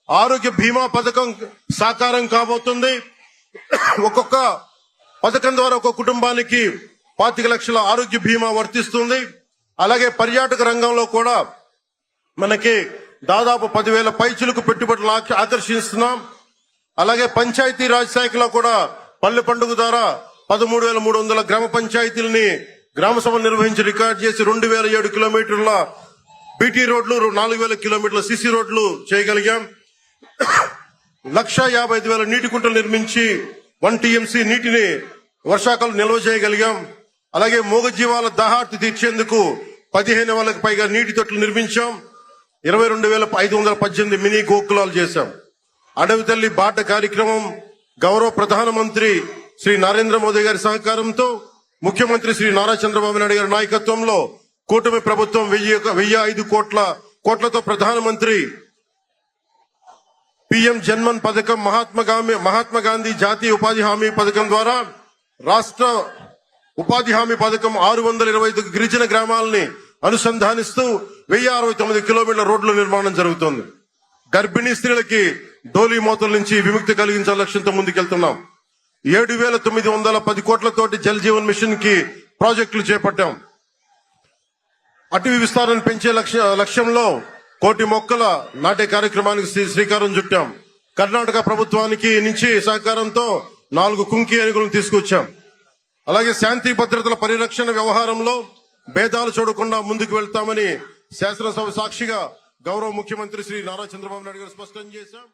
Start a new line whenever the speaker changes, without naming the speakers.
ఆరోగ్య బీమా పథకం సాకారం కాబోతుంది. ఒక్కొక్క పథకం ద్వారా ఒక్కొక్క కుటుంబానికి 25 లక్షల ఆరోగ్య బీమా వర్తిస్తుంది. అలాగే పర్యాటక రంగంలో కూడా మనకి దాదాపు 10,000 పైచులకు పెట్టుబడులు ఆకర్షిస్తున్నాం. అలాగే పంచాయతీ రాజ్ శాఖలో కూడా పల్లె పండుగ ద్వారా 13,300 గ్రామ పంచాయతీలని గ్రామ సభలు నిర్వహించి రికార్డు చేసి 2,007 కిలోమీటర్ల బీటీ రోడ్లు, 4,000 కిలోమీటర్ల సిసి రోడ్లు చేయగలిగాం. 1,55,000 నీటి కుంటలు నిర్మించి 1 టీఎంసీ నీటిని వర్షాకాలం నిల్వ చేయగలిగాం. అలాగే మూగజీవాల దాహార్తి తీర్చేందుకు 15,000కు పైగా నీటి తొట్లు నిర్మించాం. 22,518 మినీ గోకులాలు చేశాం. అడవి తల్లి బాట కార్యక్రమం గౌరవ ప్రధానమంత్రి శ్రీ నరేంద్ర మోదీ గారి సహకారంతో ముఖ్యమంత్రి శ్రీ నారా చంద్రబాబు నాయుడు గారి నాయకత్వంలో కూటమి ప్రభుత్వం 1,005 కోట్లతో ప్రధానమంత్రి పిఎం జన్మన్ పథకం, మహాత్మా గాంధీ జాతీయ ఉపాధి హామీ పథకం ద్వారా రాష్ట్ర ఉపాధి హామీ పథకం 625 గిరిజన గ్రామాలని అనుసంధానిస్తూ 1,069 కిలోమీటర్ల రోడ్ల నిర్మాణం జరుగుతోంది. గర్భిణీ స్త్రీలకి డోలీ మోతల నుంచి విముక్తి కలిగించాల లక్ష్యంతో ముందుకెళ్తున్నాం. 7,910 కోట్లతోటి జల్ జీవన్ మిషన్ కి ప్రాజెక్టులు చేపట్టాం. అటవీ విస్తారాన్ని పెంచే లక్ష్యంలో 1 కోటి మొక్కల నాటే కార్యక్రమానికి శ్రీకారం చుట్టాం. కర్ణాటక ప్రభుత్వానికి నుంచి సహకారంతో 4 కుంకి ఏనుగులను తీసుకొచ్చాం. అలాగే శాంతి భద్రతల పరిరక్షణ వ్యవహారంలో భేదాలు చూడకుండా ముందుకు వెళ్తామని శాసనసభ సాక్షిగా గౌరవ ముఖ్యమంత్రి శ్రీ నారా చంద్రబాబు నాయుడు గారు స్పష్టం చేశాం.